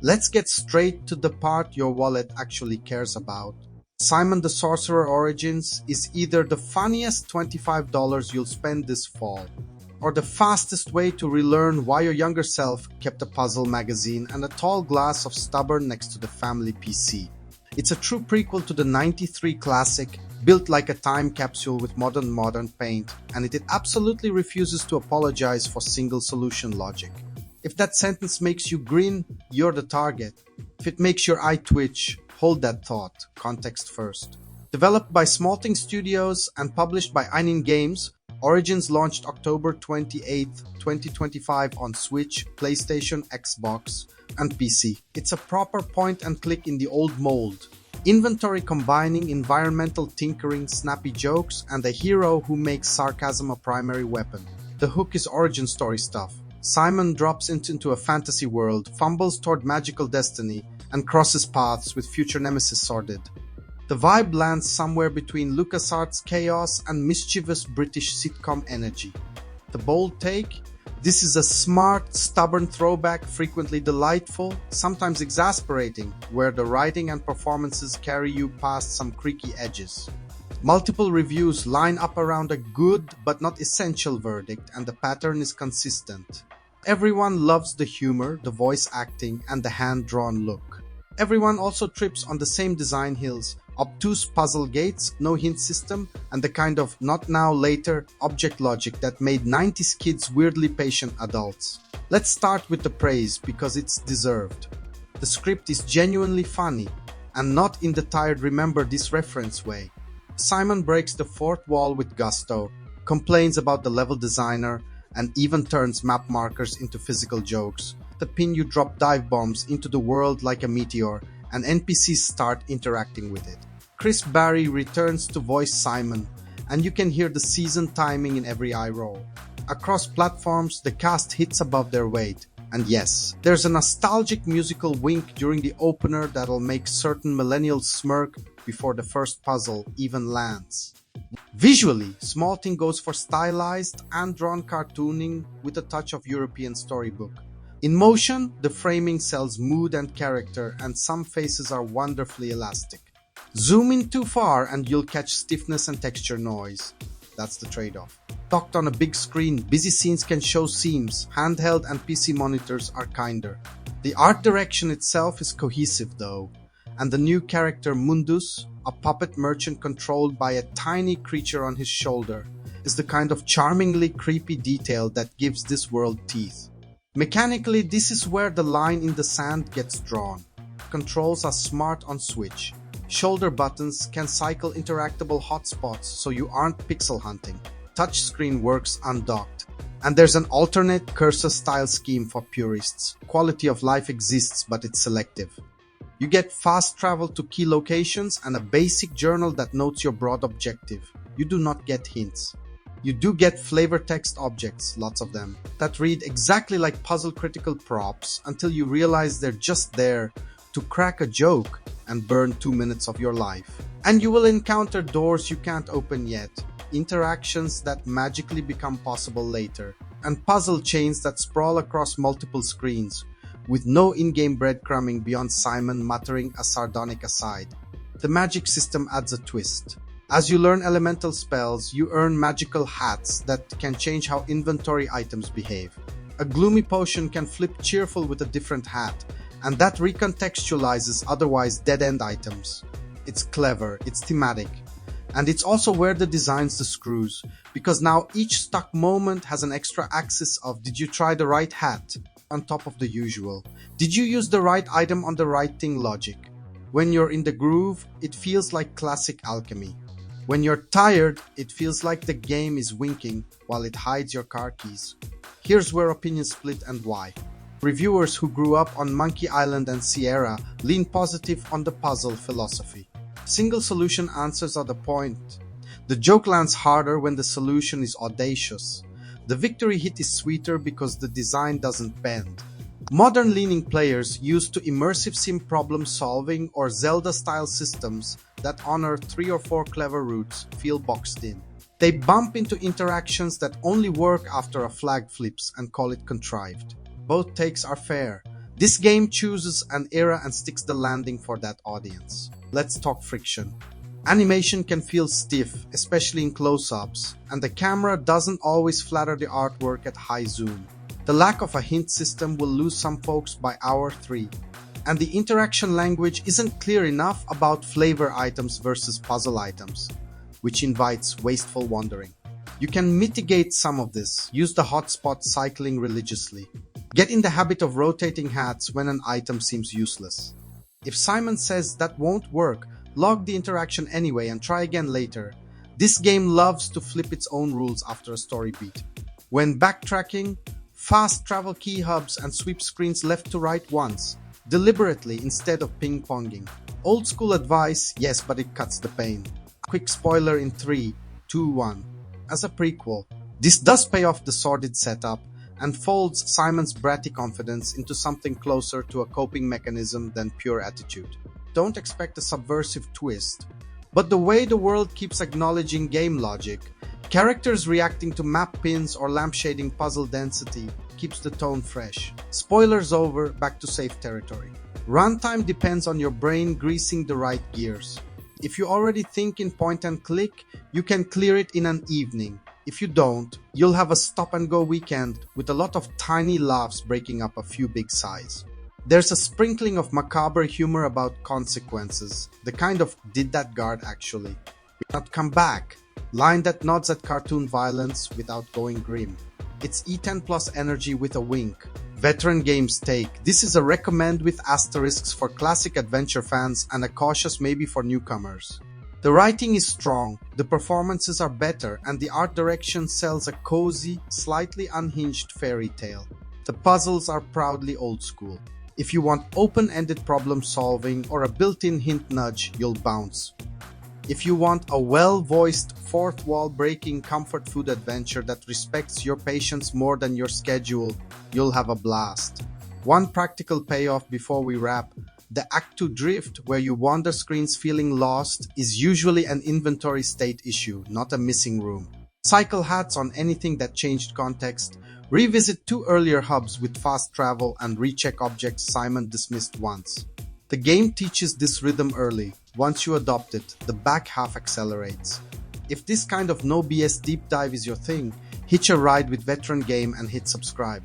Let's get straight to the part your wallet actually cares about. Simon the Sorcerer Origins is either the funniest $25 you'll spend this fall, or the fastest way to relearn why your younger self kept a puzzle magazine and a tall glass of stubborn next to the family PC. It's a true prequel to the '93 classic, built like a time capsule with modern paint, and it absolutely refuses to apologize for single solution logic. If that sentence makes you grin, you're the target. If it makes your eye twitch, hold that thought, context first. Developed by Smalting Studios and published by Einin Games, Origins launched October 28, 2025 on Switch, PlayStation, Xbox, and PC. It's a proper point and click in the old mold. Inventory combining environmental tinkering, snappy jokes, and a hero who makes sarcasm a primary weapon. The hook is origin story stuff. Simon drops into a fantasy world, fumbles toward magical destiny, and crosses paths with future nemesis Sordid. The vibe lands somewhere between LucasArts chaos and mischievous British sitcom energy. The bold take? This is a smart, stubborn throwback, frequently delightful, sometimes exasperating, where the writing and performances carry you past some creaky edges. Multiple reviews line up around a good but not essential verdict, and the pattern is consistent. Everyone loves the humor, the voice acting, and the hand-drawn look. Everyone also trips on the same design hills: obtuse puzzle gates, no hint system, and the kind of not now later object logic that made 90s kids weirdly patient adults. Let's start with the praise because it's deserved. The script is genuinely funny, and not in the tired remember this reference way. Simon breaks the fourth wall with gusto, complains about the level designer, and even turns map markers into physical jokes. The pin you drop dive bombs into the world like a meteor, and NPCs start interacting with it. Chris Barry returns to voice Simon, and you can hear the seasoned timing in every eye roll. Across platforms, the cast hits above their weight. And yes, there's a nostalgic musical wink during the opener that'll make certain millennials smirk before the first puzzle even lands. Visually, Smalting goes for stylized, hand-drawn cartooning with a touch of European storybook. In motion, the framing sells mood and character, and some faces are wonderfully elastic. Zoom in too far and you'll catch stiffness and texture noise. That's the trade-off. Docked on a big screen, busy scenes can show seams. Handheld and PC monitors are kinder. The art direction itself is cohesive though, and the new character Mundus, a puppet merchant controlled by a tiny creature on his shoulder, is the kind of charmingly creepy detail that gives this world teeth. Mechanically, this is where the line in the sand gets drawn. Controls are smart on Switch. Shoulder buttons can cycle interactable hotspots so you aren't pixel hunting. Touchscreen works undocked. And there's an alternate cursor-style scheme for purists. Quality of life exists, but it's selective. You get fast travel to key locations and a basic journal that notes your broad objective. You do not get hints. You do get flavor text objects, lots of them, that read exactly like puzzle critical props until you realize they're just there to crack a joke and burn 2 minutes of your life. And you will encounter doors you can't open yet, interactions that magically become possible later, and puzzle chains that sprawl across multiple screens, with no in-game breadcrumbing beyond Simon muttering a sardonic aside. The magic system adds a twist. As you learn elemental spells, you earn magical hats that can change how inventory items behave. A gloomy potion can flip cheerful with a different hat, and that recontextualizes otherwise dead-end items. It's clever, it's thematic, and it's also where the design's the screws, because now each stuck moment has an extra axis of "did you try the right hat?" on top of the usual. Did you use the right item on the right thing logic? When you're in the groove, it feels like classic alchemy. When you're tired, it feels like the game is winking while it hides your car keys. Here's where opinions split and why. Reviewers who grew up on Monkey Island and Sierra lean positive on the puzzle philosophy. Single solution answers are the point. The joke lands harder when the solution is audacious. The victory hit is sweeter because the design doesn't bend. Modern-leaning players used to immersive sim problem-solving or Zelda-style systems that honor 3 or 4 clever routes feel boxed in. They bump into interactions that only work after a flag flips and call it contrived. Both takes are fair. This game chooses an era and sticks the landing for that audience. Let's talk friction. Animation can feel stiff, especially in close-ups, and the camera doesn't always flatter the artwork at high zoom. The lack of a hint system will lose some folks by hour 3. And the interaction language isn't clear enough about flavor items versus puzzle items, which invites wasteful wandering. You can mitigate some of this. Use the hotspot cycling religiously. Get in the habit of rotating hats when an item seems useless. If Simon says that won't work, log the interaction anyway and try again later. This game loves to flip its own rules after a story beat. When backtracking, fast travel key hubs and sweep screens left to right once, deliberately instead of ping-ponging. Old school advice, yes, but it cuts the pain. Quick spoiler in 3, 2, 1. As a prequel, this does pay off the sordid setup and folds Simon's bratty confidence into something closer to a coping mechanism than pure attitude. Don't expect a subversive twist, but the way the world keeps acknowledging game logic, characters reacting to map pins or lampshading puzzle density keeps the tone fresh. Spoilers over, back to safe territory. Runtime depends on your brain greasing the right gears. If you already think in point and click, you can clear it in an evening. If you don't, you'll have a stop-and-go weekend with a lot of tiny laughs breaking up a few big sighs. There's a sprinkling of macabre humor about consequences, the kind of "did that guard actually not come back?" line that nods at cartoon violence without going grim. It's E10 plus energy with a wink. Veteran games take. This is a recommend with asterisks for classic adventure fans and a cautious maybe for newcomers. The writing is strong, the performances are better, and the art direction sells a cozy, slightly unhinged fairy tale. The puzzles are proudly old school. If you want open-ended problem solving or a built-in hint nudge, you'll bounce. If you want a well-voiced, fourth-wall-breaking comfort food adventure that respects your patience more than your schedule, you'll have a blast. One practical payoff before we wrap: the Act 2 drift, where you wander screens feeling lost, is usually an inventory state issue, not a missing room. Cycle hats on anything that changed context, revisit 2 earlier hubs with fast travel, and recheck objects Simon dismissed once. The game teaches this rhythm early. Once you adopt it, the back half accelerates. If this kind of no BS deep dive is your thing, hitch a ride with Veteran Game and hit subscribe.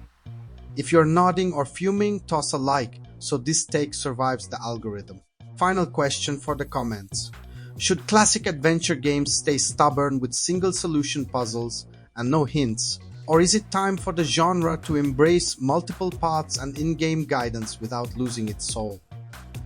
If you're nodding or fuming, toss a like so this take survives the algorithm. Final question for the comments. Should classic adventure games stay stubborn with single solution puzzles and no hints? Or is it time for the genre to embrace multiple paths and in-game guidance without losing its soul?